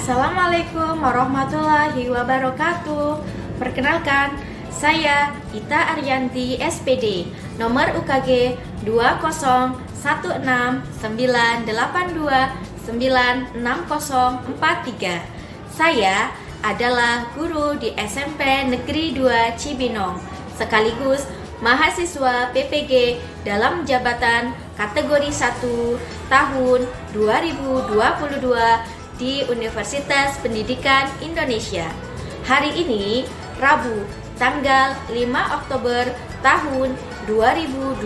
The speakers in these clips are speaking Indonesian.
Assalamualaikum warahmatullahi wabarakatuh. Perkenalkan, saya Ita Ariyanti SPD, nomor UKG 2016982960043. Saya adalah guru di SMP Negeri 2 Cibinong, sekaligus mahasiswa PPG dalam jabatan kategori 1 tahun 2022 di Universitas Pendidikan Indonesia. Hari ini, Rabu, tanggal 5 Oktober tahun 2022,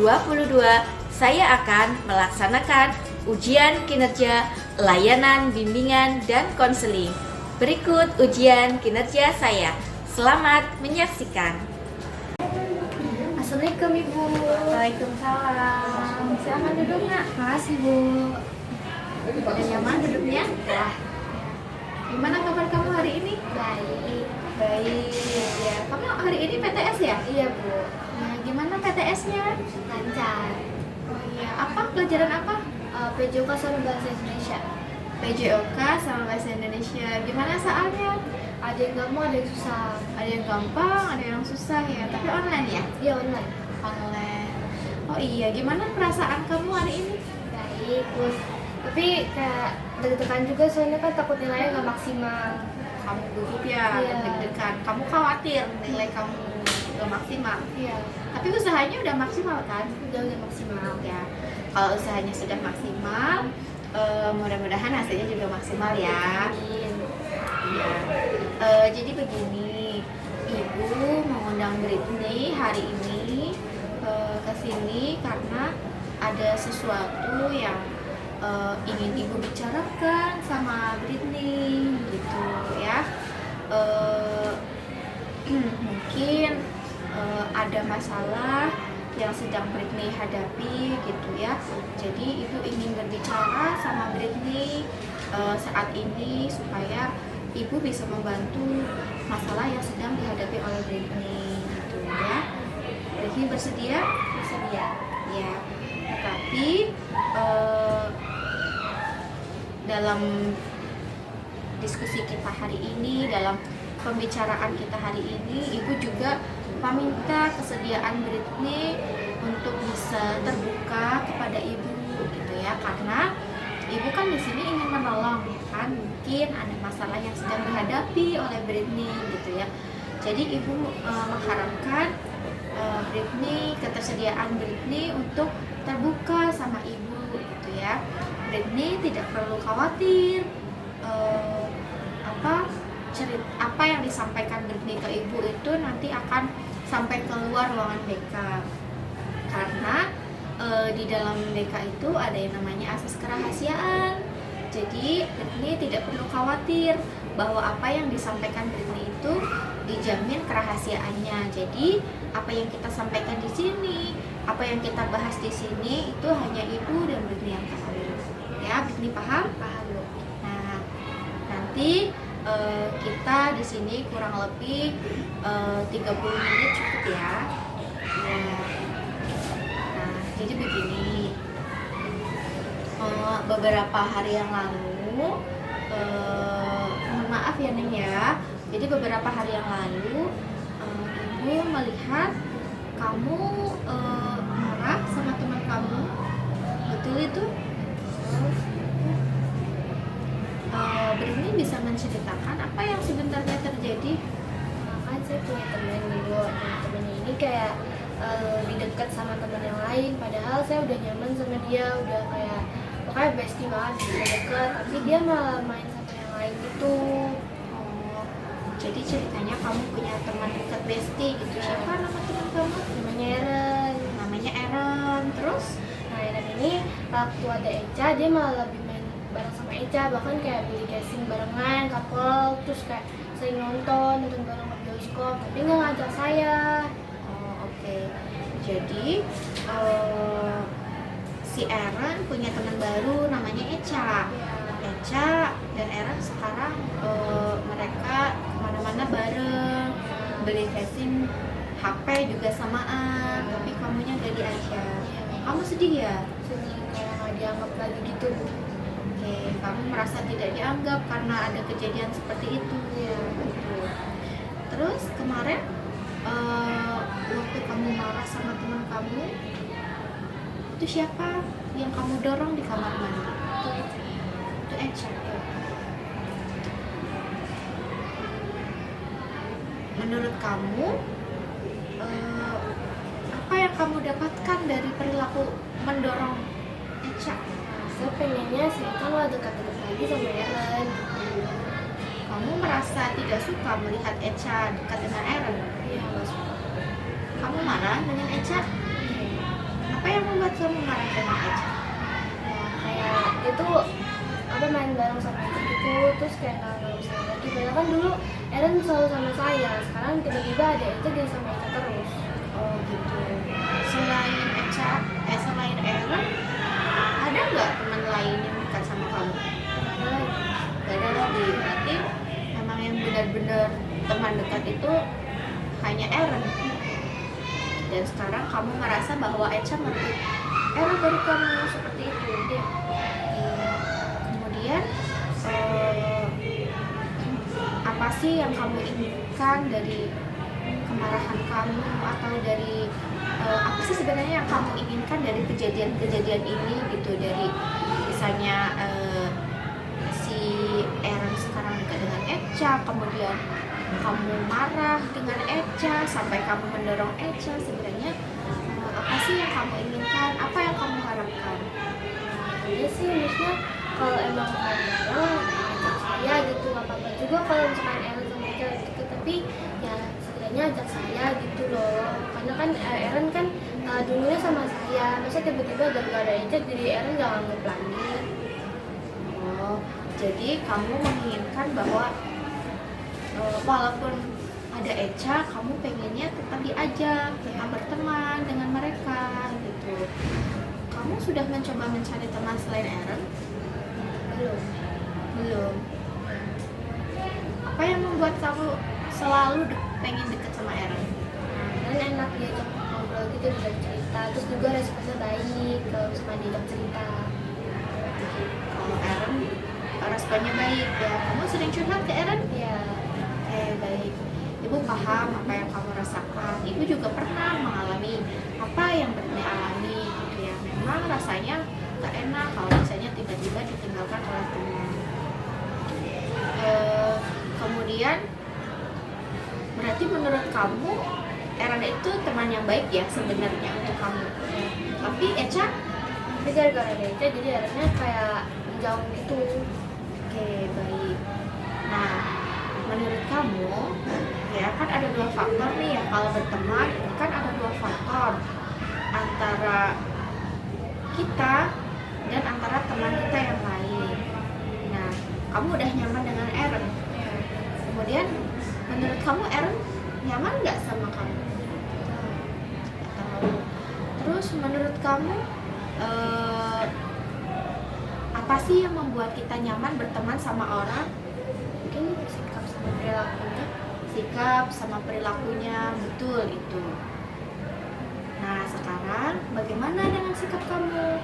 saya akan melaksanakan ujian kinerja layanan bimbingan dan konseling. Berikut ujian kinerja saya. Selamat menyaksikan. Assalamualaikum Ibu. Waalaikumsalam. Silakan duduk Nak. Makasih Bu. Udah nyaman duduknya? Ya, Gimana kabar kamu hari ini? baik. Baik. Ya, kamu hari ini PTS ya? Iya Bu, Nah, gimana PTS-nya? lancar. Oh iya, apa pelajaran apa? PJOK sama Bahasa Indonesia. PJOK sama Bahasa Indonesia. Gimana soalnya? Ada yang gampang, ada yang susah. Ada yang gampang, ada yang susah ya. Tapi online ya? Iya online. Online. Oh iya, gimana perasaan kamu hari ini? Baik, Bu. Tapi kayak deg-degan juga soalnya kan takut nilainya nggak maksimal. Kamu gugup ya, Iya. deg-degan. Kamu khawatir nilai kamu gak maksimal. Iya, Tapi usahanya udah maksimal kan? udah maksimal. Ya, kalau usahanya sudah maksimal, mudah-mudahan hasilnya juga maksimal ya. Amin. Ya. Jadi begini, Ibu mengundang Britney hari ini ke sini karena ada sesuatu yang ingin Ibu bicarakan sama Britney gitu ya. Mungkin ada masalah yang sedang Britney hadapi gitu ya. Jadi Ibu ingin berbicara sama Britney saat ini supaya Ibu bisa membantu masalah yang sedang dihadapi oleh Britney gitu ya. Britney bersedia? Bersedia. Ya. Tetapi dalam diskusi kita hari ini, dalam pembicaraan kita hari ini, Ibu juga meminta kesediaan Britney untuk bisa terbuka kepada Ibu gitu ya, karena Ibu kan di sini ingin menolong ya kan, mungkin ada masalah yang sedang dihadapi oleh Britney gitu ya. Jadi Ibu mengharapkan Britney, ketersediaan Britney untuk terbuka sama Ibu gitu ya. Britney tidak perlu khawatir apa yang disampaikan Britney ke Ibu itu nanti akan sampai keluar ruangan BK, karena di dalam BK itu ada yang namanya asas kerahasiaan. Jadi Britney tidak perlu khawatir bahwa apa yang disampaikan Britney itu dijamin kerahasiaannya. Jadi apa yang kita sampaikan di sini, apa yang kita bahas di sini itu hanya Ibu dan Britney yang tahu. Ya, Britney paham? Paham Bu. Nah, nanti kita di sini kurang lebih 30 menit cukup ya. Ya. Nah, jadi begini. Beberapa hari yang lalu, mohon maaf ya Neng ya. Jadi beberapa hari yang lalu, Ibu melihat kamu marah sama teman kamu. Betul itu? Britney bisa menceritakan apa yang sebenarnya terjadi? Kan saya punya teman gitu. Nah, temennya ini kayak lebih dekat sama teman yang lain. Padahal saya udah nyaman sama dia, udah kayak pokoknya bestie banget, udah deket. Tapi dia malah main sama yang lain gitu. Oh, jadi ceritanya kamu punya teman dekat bestie gitu. Siapa nama teman kamu? Namanya Eren. Namanya Aaron. Terus? Nah, Eren ini waktu ada Eca, dia malah lebih main bareng sama Eca. Bahkan kayak beli casing barengan, couple. Terus kayak sering nonton bareng ke bioskop. Tapi nggak ngajak saya. Oh, oke. Jadi si Aaron punya teman baru namanya Eca. Eca dan Aaron sekarang mereka kemana-mana bareng, beli casing, HP juga samaan, tapi kamunya gak diajak. Kamu sedih ya? Sedih kayak nggak dianggap lagi gitu Bu. Oke, kamu merasa tidak dianggap karena ada kejadian seperti itu. Iya. Gitu. Terus kemarin waktu kamu marah sama teman kamu, itu siapa yang kamu dorong di kamar mandi? Itu Echa. Menurut kamu, apa yang kamu dapatkan dari perilaku mendorong Echa? Saya pengennya saya kan mau dekat-dekat lagi sama Eren. Kamu merasa tidak suka melihat Echa dekat dengan Eren? Iya, nggak suka. Kamu marah dengan Echa? Apa yang membuat kamu marah dengan Echa? Ya, kayak itu apa main bareng sama Echa gitu, terus kayak nggak bisa lagi. Padahal kan dulu Eren selalu sama saya, sekarang tiba-tiba ada Echa jadi sama Echa terus. Oh gitu. Selain Echa, selain Eren, ada nggak teman lain yang dekat sama kamu? Ada lagi. Gak ada lagi. Berarti memang yang benar-benar teman dekat itu hanya Eren. Dan sekarang kamu merasa bahwa Echa merebut Eren dari kamu seperti itu. Iya. Kemudian apa sih yang kamu inginkan dari kemarahan kamu, atau dari apa sih sebenarnya yang kamu inginkan dari kejadian-kejadian ini gitu, dari misalnya si Eren sekarang dekat dengan Echa, kemudian kamu marah dengan Echa sampai kamu mendorong Echa, sebenarnya apa sih yang kamu inginkan, apa yang kamu harapkan? Iya sih, maksudnya kalau emang kamu ajak saya gitu nggak apa-apa juga kalau misalkan Eren sama Echa gitu, tapi ya setidaknya ajak saya gitu loh, karena kan Eren kan dulunya sama saya, masa tiba-tiba gara-gara Echa jadi Eren nggak nganggep lagi. Oh, jadi kamu menginginkan bahwa walaupun ada Echa, kamu pengennya tetap diajak, tetap berteman dengan mereka gitu. Kamu sudah mencoba mencari teman selain Eren? Belum. Belum. Apa yang membuat kamu selalu pengen deket sama Eren? Dan enak diajak ngobrol gitu, diajak cerita, terus juga responnya baik kalau misalkan diajak cerita. Kalau Eren responnya baik ya. Kamu sering curhat ke Eren? Ya, Oke, baik. Ibu paham apa yang kamu rasakan. Ibu juga pernah mengalami apa yang Britney alami gitu ya. Memang rasanya gak enak kalau misalnya tiba-tiba ditinggalkan oleh teman. Kemudian berarti menurut kamu Eren itu teman yang baik ya sebenarnya untuk kamu. Tapi Echa, tapi gara-gara ada Echa jadi Erennya kayak jauh gitu. oke, baik. Nah, menurut kamu ya kan ada dua faktor nih ya, kalau berteman kan ada dua faktor, antara kita dan antara teman kita yang lain. Nah, kamu udah nyaman dengan Eren. Ya, Kemudian menurut kamu Eren nyaman nggak sama kamu? Nggak tahu. Terus menurut kamu apa sih yang membuat kita nyaman berteman sama orang? mungkin sikap sama perilakunya. Sikap sama perilakunya, betul itu. Nah, sekarang bagaimana dengan sikap kamu?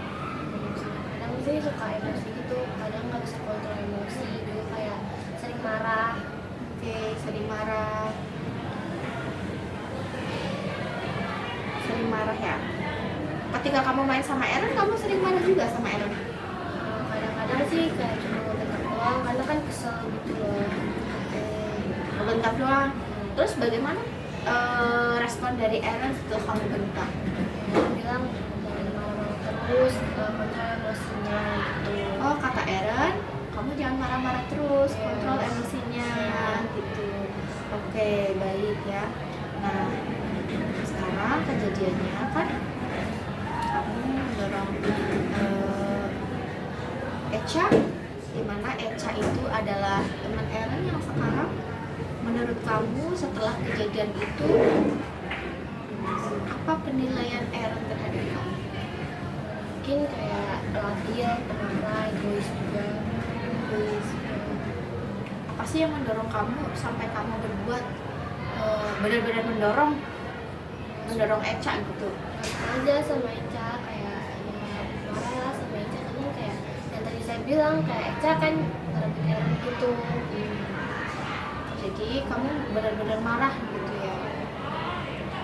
Kadang sih suka emosi gitu, kadang nggak bisa kontrol emosi, juga kayak sering marah. Oke, sering marah. Sering marah ya? Ketika kamu main sama Eren, kamu sering marah juga sama Eren? Kadang-kadang sih kayak cuma ngebentak doang, karena kan kesel gitu loh. Ngebentak doang. Terus bagaimana respon dari Eren setelah kamu bentak? Dia bilang jangan marah-marah terus, kontrol emosinya gitu. Oh, kata Eren, kamu jangan marah-marah terus, Iya. kontrol emosinya gitu. Oke, baik ya. Nah, sekarang kejadiannya kan kamu mendorong Echa, dimana Echa itu adalah teman Eren yang sekarang menurut kamu setelah kejadian itu apa penilaian Eren terhadap kamu? Mungkin kayak labil, pemarah, egois juga. Egois. Apa sih yang mendorong kamu sampai kamu berbuat benar-benar mendorong Echa gitu? Aja sama Echa kayak ya marah lah sama Echa, karena kayak yang tadi saya bilang kayak Eca kan ngerebut Eren gitu. Jadi kamu benar-benar marah gitu ya.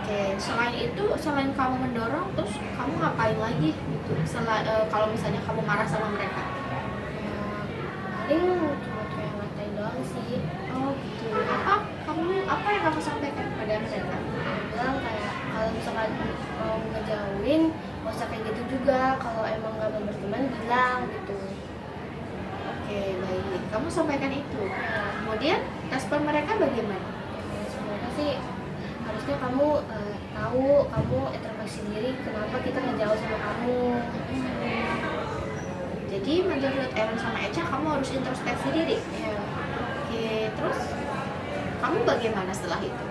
Oke, selain kamu mendorong, terus kamu ngapain lagi gitu? Kalau misalnya kamu marah sama mereka? Ya paling cuma kayak ngatain doang sih. Oh gitu. Apa yang kamu sampaikan kepada mereka? Bilang kayak kalau misalkan mau ngejauhin gak usah kayak gitu juga, kalau emang gak mau berteman bilang gitu. Oke, baik. Kamu sampaikan itu. Kemudian respon mereka bagaimana? Ya, sebenarnya sih harusnya kamu tahu, kamu introspeksi diri kenapa kita ngejauh sama kamu. Jadi menurut Eren sama Eca kamu harus introspeksi diri. Ya, Oke, terus kamu bagaimana setelah itu?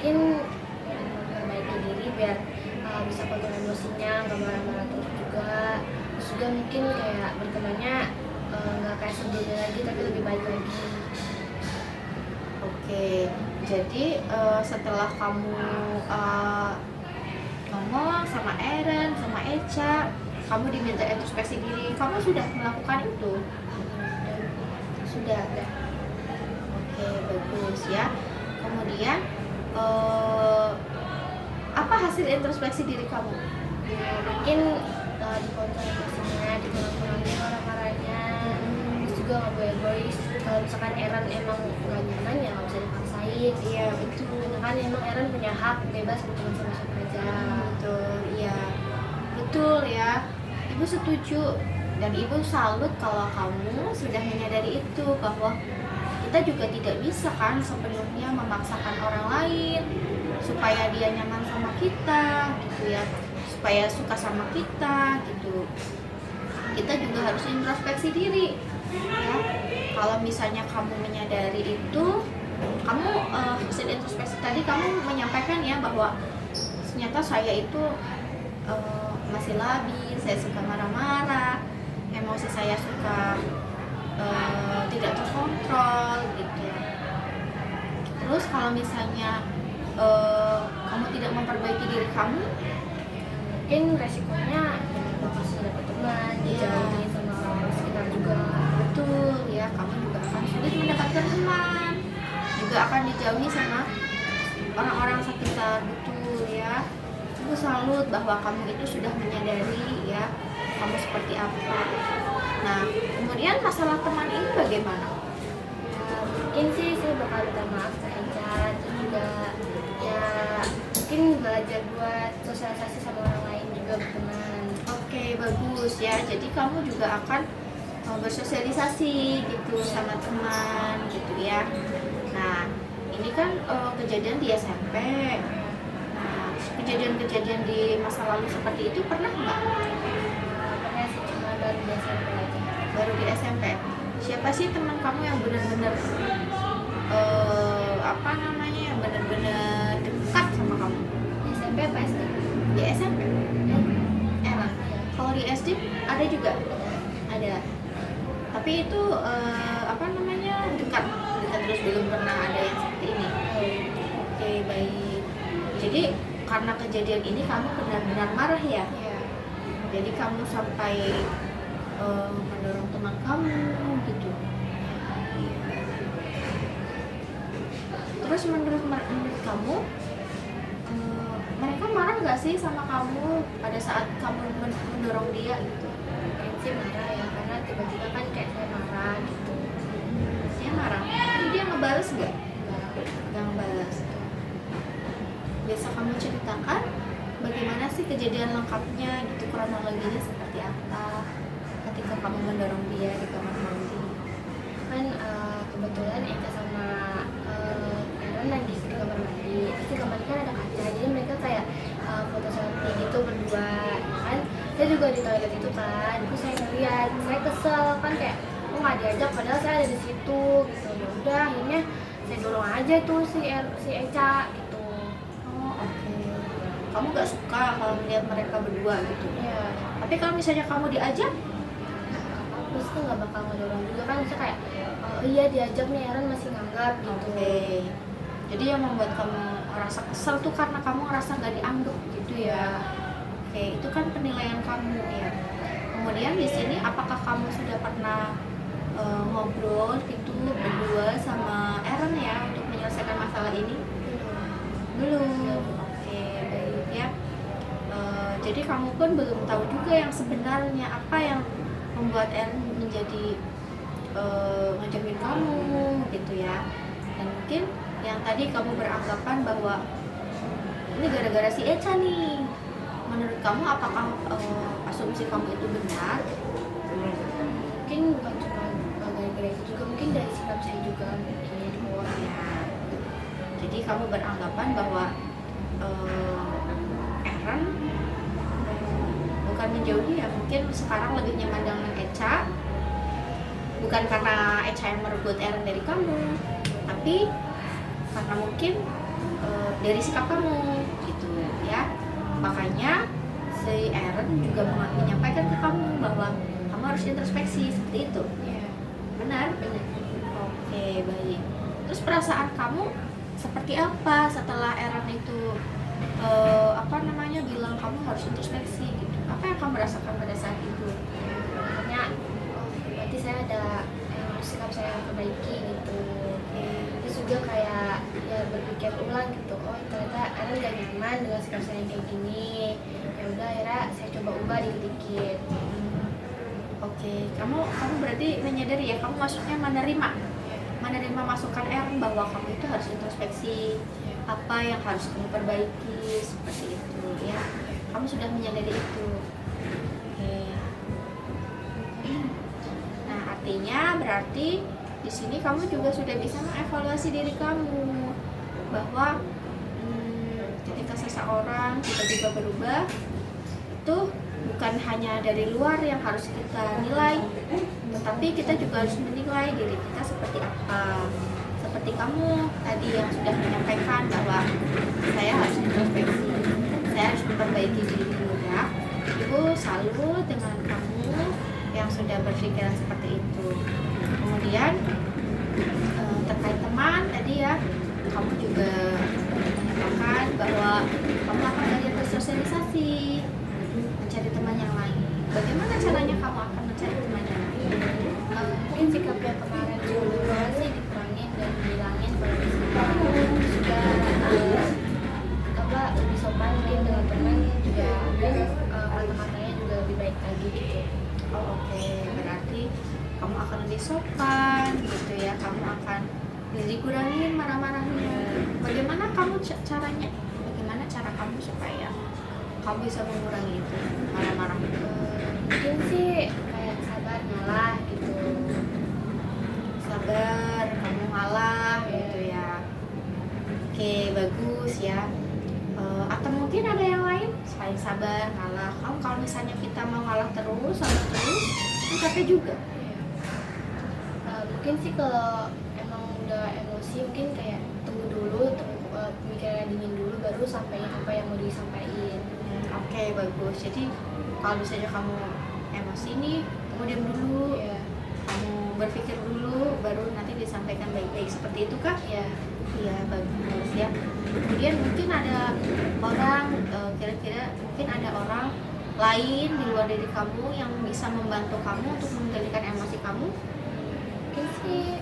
mungkin memperbaiki diri biar bisa kontrol emosinya, gak marah-marah terus juga. Terus juga mungkin kayak bertemannya nggak kayak sebelumnya lagi tapi lebih baik lagi. Oke, jadi setelah kamu ngomong sama Eren, sama Eca, kamu diminta introspeksi diri, kamu sudah melakukan itu? Sudah. Oke, bagus ya. Kemudian apa hasil introspeksi diri kamu? Ya, mungkin dikontrol emosinya, dikurang-kurangin marah-marahnya, terus juga nggak boleh egois. Kalau misalkan Eren emang nggak nyaman ya nggak bisa dipaksain. Iya, betul. Kan emang Eren punya hak bebas berteman sama siapa aja. Betul, iya. Betul ya. Ibu setuju dan ibu salut kalau kamu sudah menyadari itu, bahwa kita juga tidak bisa kan sepenuhnya memaksakan orang lain supaya dia nyaman sama kita gitu ya, supaya suka sama kita gitu. Kita juga harus introspeksi diri ya. Kalau misalnya kamu menyadari itu, kamu hasil introspeksi tadi kamu menyampaikan ya bahwa ternyata saya itu masih labil, saya suka marah-marah, emosi saya suka tidak terkontrol gitu. Terus kalau misalnya kamu tidak memperbaiki diri kamu, Mungkin resikonya bakal sudah dapet teman, dijauhin sama orang sekitar juga. betul ya, kamu juga akan sulit mendapatkan teman, juga akan dijauhi sama orang-orang sekitar. Betul ya. Aku salut bahwa kamu itu sudah menyadari ya kamu seperti apa. Nah, kemudian masalah teman ini bagaimana? Ya, mungkin sih saya bakal minta maaf ke Eca, terus juga ya mungkin belajar buat sosialisasi sama orang lain juga berteman. Oke, bagus ya. Jadi kamu juga akan bersosialisasi gitu sama teman gitu ya. Nah, ini kan kejadian di SMP. Nah, kejadian-kejadian di masa lalu seperti itu pernah nggak? Pernah sih cuma baru di SMP aja. Baru di SMP. Siapa sih teman kamu yang benar-benar yang benar-benar dekat sama kamu? Di SMP apa SD? Di SMP. Enak. Kalau di SD ada juga? Ada. Tapi itu dekat terus, belum pernah ada yang seperti ini. Oke, baik. Jadi karena kejadian ini kamu benar-benar marah ya? Iya. Jadi kamu sampai mendorong teman kamu gitu. Terus menurut kamu, mereka marah nggak sih sama kamu pada saat kamu mendorong dia gitu? Mungkin sih marah ya, karena tiba-tiba kan kayak saya marah gitu. Dia marah, tapi dia ngebales nggak? Nggak ngebales. Biasa kamu ceritakan bagaimana sih kejadian lengkapnya gitu, kronologinya seperti apa ketika kamu mendorong dia di kamar mandi? Kan kebetulan Eka sama Aaron lagi di kamar mandi. Terus di kamar mandi kan ada kaca, jadi mereka kayak foto selfie gitu berdua kan. Saya juga di toilet itu kan, terus saya ngeliat, saya kesel kan kayak kok nggak diajak padahal saya ada di situ gitu. Ya udah akhirnya saya dorong aja tuh si Eca gitu. Oh, oke. Kamu gak suka kalau melihat mereka berdua gitu? Ya Tapi kalau misalnya kamu diajak, terus tuh nggak bakal ngedorong juga kan, bisa kayak oh iya diajak nih Aaron masih nganggap gitu. oke. Jadi yang membuat kamu merasa kesel tuh karena kamu ngerasa gak dianggap gitu ya. Oke, itu kan penilaian kamu ya. Kemudian di sini apakah kamu sudah pernah ngobrol gitu berdua sama Aaron ya untuk menyelesaikan masalah ini? Belum. Oke, baik ya. Jadi kamu pun belum tahu juga yang sebenarnya apa yang membuat Aaron menjadi ngejauhin kamu gitu ya. Dan mungkin yang tadi kamu beranggapan bahwa ini gara-gara si Echa nih. Menurut kamu apakah asumsi kamu itu benar? Mungkin bukan cuma gara-gara itu juga, mungkin dari sikap saya juga mungkin. Oh ya. Jadi kamu beranggapan bahwa Aaron bukan menjauhi ya, mungkin sekarang lebih nyaman dengan Echa. Bukan karena Echa yang merebut Aaron dari kamu, tapi karena mungkin dari sikap kamu gitu ya. Makanya si Aaron juga menyampaikan ke kamu bahwa kamu harus introspeksi seperti itu. Ya, Benar? Oke, baik. Terus perasaan kamu seperti apa setelah Aaron itu bilang kamu harus introspeksi gitu? Apa yang kamu rasakan pada saat itu? makanya berarti saya ada sikap saya yang perbaiki gitu. Terus juga kayak ya berpikir ulang gitu, oh ternyata Aaron gak nyaman dengan sikap saya yang kayak gini. Ya udah akhirnya saya coba ubah dikit-dikit. Oke, kamu berarti menyadari ya, kamu maksudnya menerima masukan Aaron bahwa kamu itu harus introspeksi apa yang harus kamu perbaiki seperti itu ya. Kamu sudah menyadari itu. Oke. Nah, artinya berarti di sini kamu juga sudah bisa mengevaluasi diri kamu bahwa ketika seseorang tiba-tiba berubah itu bukan hanya dari luar yang harus kita nilai, tetapi kita juga harus menilai diri kita seperti apa. Seperti kamu tadi yang sudah menyampaikan bahwa saya harus introspeksi, saya harus memperbaiki diri dulu ya. Ibu salut dengan kamu yang sudah berpikiran seperti itu. Kemudian terkait teman tadi ya, kamu juga menyatakan bahwa kamu akan belajar bersosialisasi, mencari teman yang lain. Bagaimana caranya kamu akan mencari teman yang lain? Mungkin sikap yang kemarin dulu sih dikurangin dan dihilangin kalau bisa juga lebih sopan mungkin dengan teman juga, kata-katanya juga lebih baik lagi gitu. Oh, oke. Berarti kamu akan lebih sopan gitu ya, kamu akan dikurangin marah-marahnya. Bagaimana cara kamu supaya kamu bisa mengurangi itu marah-marah? Mungkin sih kayak sabar ngalah gitu. Sabar, kamu ngalah gitu ya. Oke, bagus ya. Atau mungkin ada yang lain selain sabar, ngalah. Kalau misalnya kita mau ngalah terus, sabar terus, kan capek juga. Mungkin sih kalau emang udah emosi mungkin kayak tunggu dulu, pemikiran dingin dulu baru sampaikan apa yang mau disampaikan. Oke, bagus. Jadi kalau misalnya kamu emosi nih, kamu diam dulu, kamu berpikir dulu, baru nanti disampaikan baik-baik. Seperti itu kah? Ya, Iya, bagus ya. Kemudian mungkin ada orang, kira-kira mungkin ada orang lain di luar dari kamu yang bisa membantu kamu untuk mengendalikan emosi kamu. mungkin sih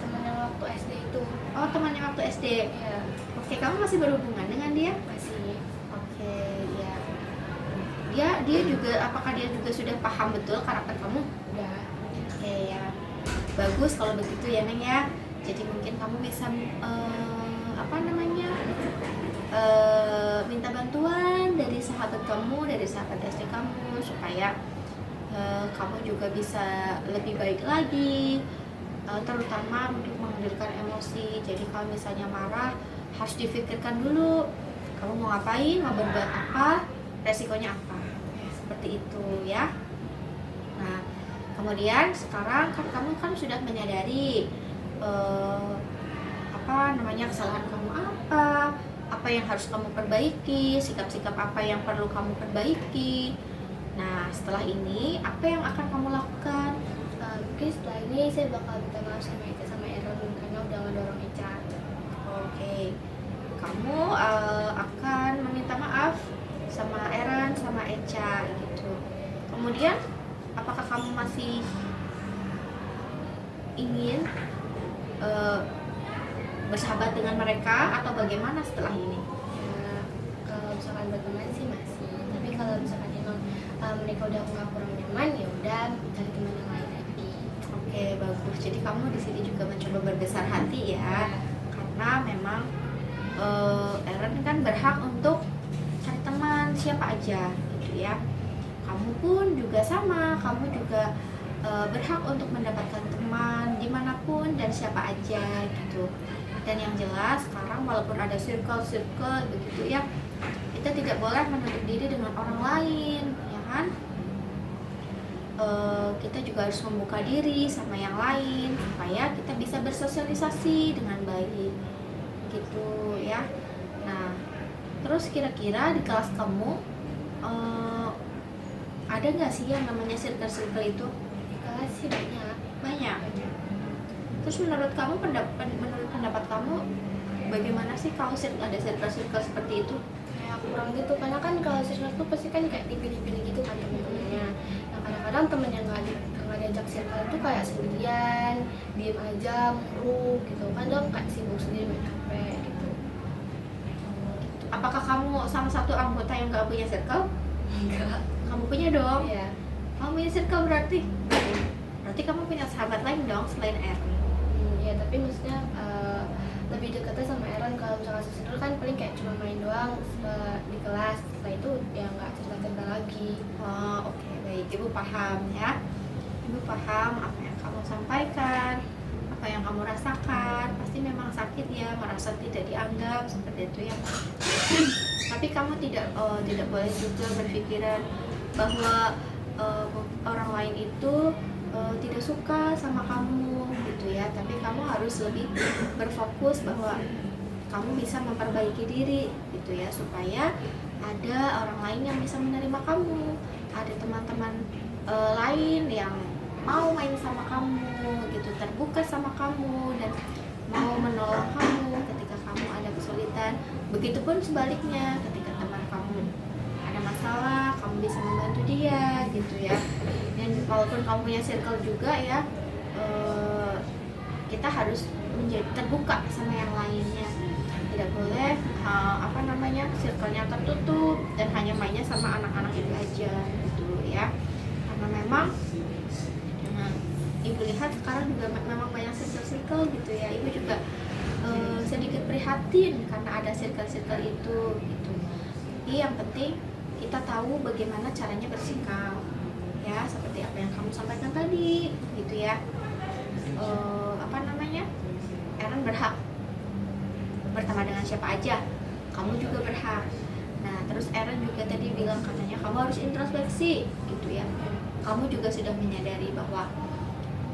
teman yang waktu SD itu. Oh, temannya waktu SD. Ya, Oke, kamu masih berhubungan dengan dia? masih. Oke, ya. Dia juga, apakah dia juga sudah paham betul karakter kamu? Udah. Oke ya, bagus kalau begitu ya Neng ya. Jadi mungkin kamu bisa minta bantuan dari sahabat kamu, dari sahabat SD kamu supaya kamu juga bisa lebih baik lagi, terutama untuk mengendalikan emosi. Jadi kalau misalnya marah harus difikirkan dulu, kamu mau ngapain, mau berbuat apa, resikonya apa, seperti itu ya. Nah, kemudian sekarang kamu kan sudah menyadari kesalahan kamu apa yang harus kamu perbaiki, sikap-sikap apa yang perlu kamu perbaiki. Nah, setelah ini apa yang akan kamu lakukan? Mungkin setelah ini saya bakal minta maaf sama Eca sama Aaron karena udah ngedorong Eca. Oke, kamu akan meminta maaf sama Aaron sama Echa gitu. Kemudian apa apakah kamu masih ingin bersahabat dengan mereka atau bagaimana setelah ini? Ya, kalau misalkan berteman sih masih, tapi kalau misalkan emang mereka udah nggak kurang nyaman, ya udah cari teman yang lain lagi. Oke, bagus. Jadi kamu di sini juga mencoba berbesar hati ya, karena memang Eren kan berhak untuk cari teman siapa aja gitu ya. Kamu pun juga sama, kamu juga berhak untuk mendapatkan teman dimanapun dan siapa aja gitu. Dan yang jelas sekarang walaupun ada circle begitu ya, kita tidak boleh menutup diri dengan orang lain, ya kan? Kita juga harus membuka diri sama yang lain supaya kita bisa bersosialisasi dengan baik gitu ya. Nah, terus kira-kira di kelas kamu ada nggak sih yang namanya circle itu? Di kelas sih banyak. Banyak. Terus menurut pendapat kamu bagaimana sih kalau ada circle seperti itu? Kayak kurang gitu, karena kan kalau circle tuh pasti kan kayak dipilih-pilih gitu kan temen-temennya. Nah kadang-kadang temen yang nggak diajak circle itu kayak sendirian, diem aja, muruk gitu. Kadang kayak sibuk sendiri main HP gitu. Apakah kamu salah satu anggota yang nggak punya circle? Enggak. Kamu punya dong. Iya. Kamu punya circle berarti kamu punya sahabat lain dong selain Eren. Ya tapi maksudnya lebih dekatnya sama Eren. Kalau misalkan circle kan paling kayak cuma main doang di kelas. Setelah itu ya nggak cerita-cerita lagi. Oh, oke, baik. Ibu paham ya. Ibu paham apa yang kamu sampaikan, apa yang kamu rasakan. Pasti memang sakit ya, merasa tidak dianggap seperti itu ya. Tapi kamu tidak boleh juga berpikiran bahwa orang lain itu tidak suka sama kamu gitu ya. Tapi kamu harus lebih berfokus bahwa kamu bisa memperbaiki diri gitu ya, supaya ada orang lain yang bisa menerima kamu, ada teman-teman lain yang mau main sama kamu gitu, terbuka sama kamu dan mau menolong kamu ketika kamu ada kesulitan. Begitupun sebaliknya, ketika teman kamu ada masalah, kamu bisa membantu dia gitu ya. Dan walaupun kamu punya circle juga ya, kita harus menjadi terbuka sama yang lainnya. Tidak boleh circle-nya tertutup dan hanya mainnya sama anak-anak itu aja gitu ya. Karena memang ibu lihat sekarang juga memang banyak circle gitu ya. Ibu juga sedikit prihatin karena ada circle itu gitu. Jadi yang penting kita tahu bagaimana caranya bersikap ya, seperti apa yang kamu sampaikan tadi gitu ya. Eren berhak berteman dengan siapa aja, kamu juga berhak. Nah terus Eren juga tadi bilang katanya kamu harus introspeksi gitu ya. Kamu juga sudah menyadari bahwa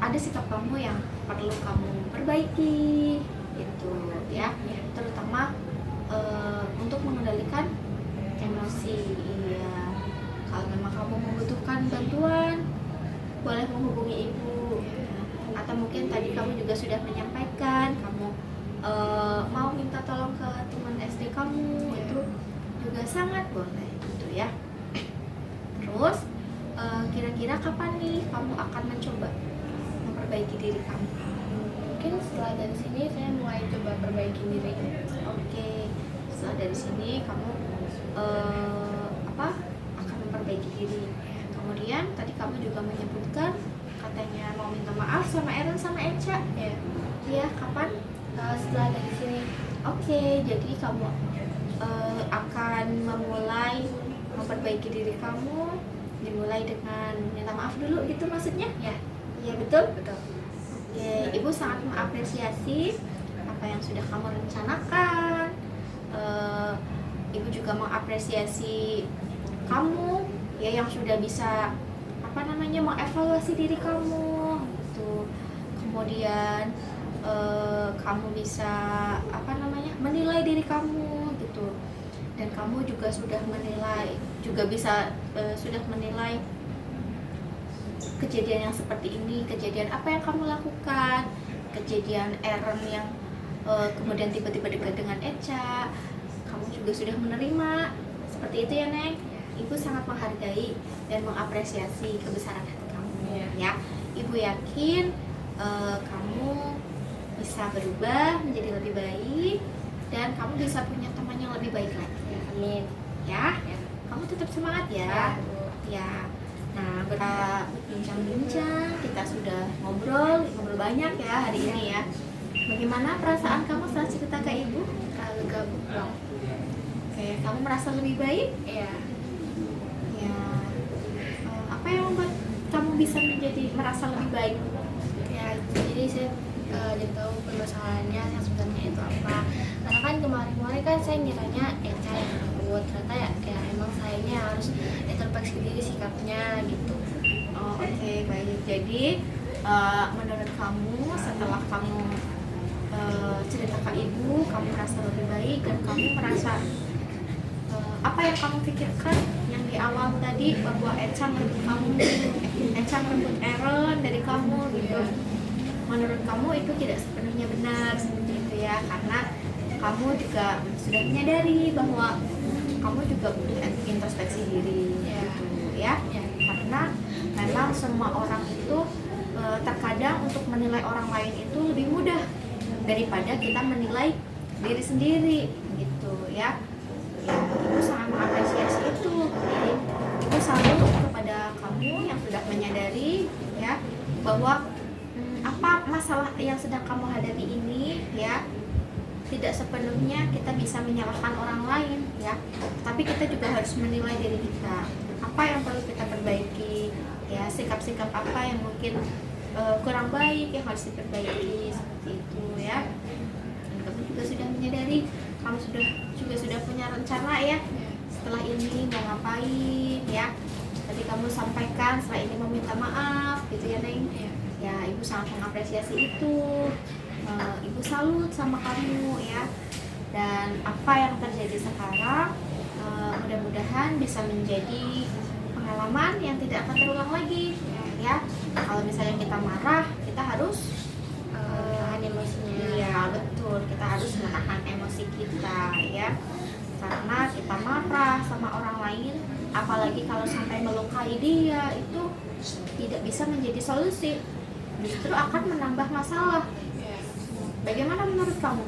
ada sikap kamu yang perlu kamu perbaiki gitu ya, terutama untuk mengendalikan emosi ya. Kalau memang kamu membutuhkan bantuan, boleh menghubungi ibu ya. Atau mungkin tadi kamu juga sudah menyampaikan kamu mau minta tolong ke teman SD kamu, itu juga sangat boleh gitu ya. Terus kira-kira kapan nih kamu akan mencoba memperbaiki diri kamu? Mungkin setelah dari sini saya mulai coba perbaiki diri. Oke, setelah dari sini kamu akan memperbaiki diri. Kemudian tadi kamu juga menyebutkan katanya mau minta maaf sama Eren sama Eca ya. Iya, kapan? Setelah dari sini. Oke, jadi kamu akan memulai memperbaiki diri kamu, dimulai dengan minta maaf dulu gitu maksudnya? Ya. Iya betul? Betul. Oke, Ibu sangat mengapresiasi apa yang sudah kamu rencanakan. Ibu juga mengapresiasi kamu ya yang sudah bisa mengevaluasi diri kamu gitu. Kemudian kamu bisa menilai diri kamu gitu. Dan kamu juga sudah menilai kejadian yang seperti ini, kejadian apa yang kamu lakukan, kejadian Eren yang kemudian tiba-tiba dekat dengan Eca, kamu juga sudah menerima seperti itu ya Neng. Ibu sangat menghargai dan mengapresiasi kebesaran hati kamu. Ibu yakin kamu bisa berubah menjadi lebih baik dan kamu bisa punya teman yang lebih baik lagi. Ya, amin. Ya, kamu tetap semangat ya. Ya. Nah, berbincang-bincang, kita sudah ngobrol banyak ya hari ini ya. Bagaimana perasaan kamu setelah cerita ke Ibu? Lega pulang. Oke, kamu merasa lebih baik? Iya. Ya. Apa yang membuat kamu bisa merasa lebih baik? Ya, jadi saya jadi tahu permasalahannya yang sebenarnya itu apa. Karena kan kemarin-kemarin kan saya ngiranya Eca yang ribut, ternyata ya emang sayanya harus introspeksi diri sikapnya gitu. Oh, oke, baik. Jadi menurut kamu setelah kamu cerita ke Ibu, kamu merasa lebih baik dan kamu merasa apa yang kamu pikirkan yang di awal tadi bahwa Eca merebut Aaron dari kamu gitu. Menurut kamu itu tidak sepenuhnya benar seperti itu ya, karena kamu juga sudah menyadari bahwa kamu juga butuh introspeksi diri gitu ya. Karena memang semua orang itu terkadang untuk menilai orang lain itu lebih mudah daripada kita menilai diri sendiri gitu ya. Ibu sangat mengapresiasi itu. Jadi Ibu salut kepada kamu yang sudah menyadari ya bahwa apa masalah yang sedang kamu hadapi ini ya tidak sepenuhnya kita bisa menyalahkan orang lain ya, tapi kita juga harus menilai diri kita, apa yang perlu kita perbaiki ya, sikap-sikap apa yang mungkin kurang baik yang harus diperbaiki seperti itu ya. Dan kamu juga sudah menyadari, kamu juga sudah punya rencana ya setelah ini mau ngapain ya. Tadi kamu sampaikan setelah ini mau minta maaf gitu ya Neng. Ya, Ibu sangat mengapresiasi itu. Ibu salut sama kamu ya. Dan apa yang terjadi sekarang mudah-mudahan bisa menjadi pengalaman yang tidak akan terulang lagi ya. Kalau misalnya kita marah, kita harus Menahan emosinya. iya, betul. Kita harus menahan emosi kita ya. Karena kita marah sama orang lain, apalagi kalau sampai melukai dia, itu tidak bisa menjadi solusi, justru akan menambah masalah. Bagaimana menurut kamu?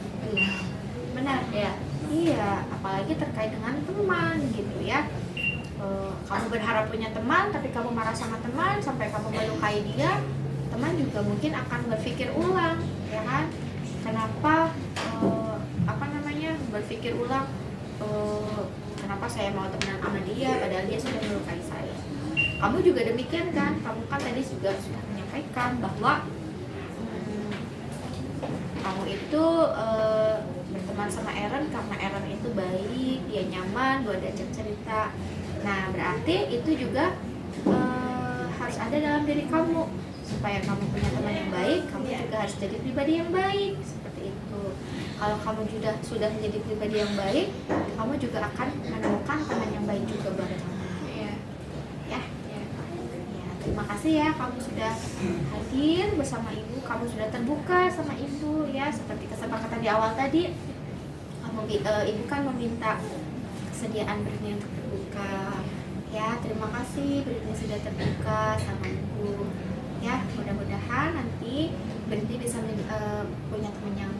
Benar ya? Iya, apalagi terkait dengan teman gitu ya. Kamu berharap punya teman, tapi kamu marah sama teman sampai kamu melukai dia, teman juga mungkin akan berpikir ulang, ya kan? Kenapa? Berpikir ulang. Kenapa saya mau temenan sama dia padahal dia sudah melukai saya. Kamu juga demikian kan? Kamu kan tadi juga sudah menyampaikan bahwa kamu itu berteman sama Aaron karena Aaron itu baik, dia nyaman buat diajak cerita. Nah, berarti itu juga harus ada dalam diri kamu. Supaya kamu punya teman yang baik, kamu juga harus jadi pribadi yang baik. Seperti itu. Kalau kamu sudah menjadi pribadi yang baik, kamu juga akan menemukan teman yang baik juga buat kamu. Ya. Terima kasih ya, kamu sudah hadir bersama Ibu, kamu sudah terbuka sama Ibu ya, seperti kesepakatan di awal tadi. Ibu kan meminta kesediaan Britney untuk terbuka. Ya, terima kasih Britney sudah terbuka sama Ibu. Ya, mudah-mudahan nanti Britney bisa punya teman yang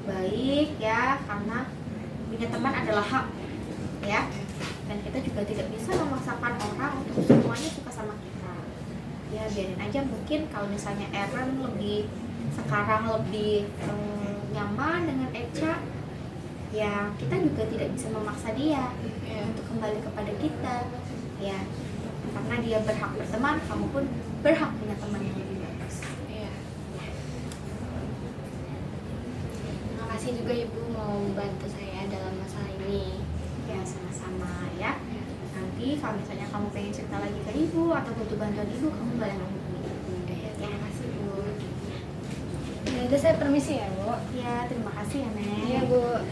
baik ya, karena punya teman adalah hak ya, dan kita juga tidak bisa memaksakan orang untuk semuanya suka sama kita ya. Biarin aja, mungkin kalau misalnya Aaron sekarang lebih nyaman dengan Eca ya, kita juga tidak bisa memaksa dia untuk kembali kepada kita ya, karena dia berhak berteman, kamu pun berhak punya teman yang lebih bagus. Terima kasih juga Ibu mau membantu saya dalam masalah ini. Ya, sama-sama ya. Nanti kalau misalnya kamu pengen cerita lagi ke Ibu atau butuh bantuan Ibu, kamu boleh menghubungi Ibu. Terima kasih Bu. Ya udah, saya permisi ya Bu. Ya, terima kasih ya Nek. Iya Bu.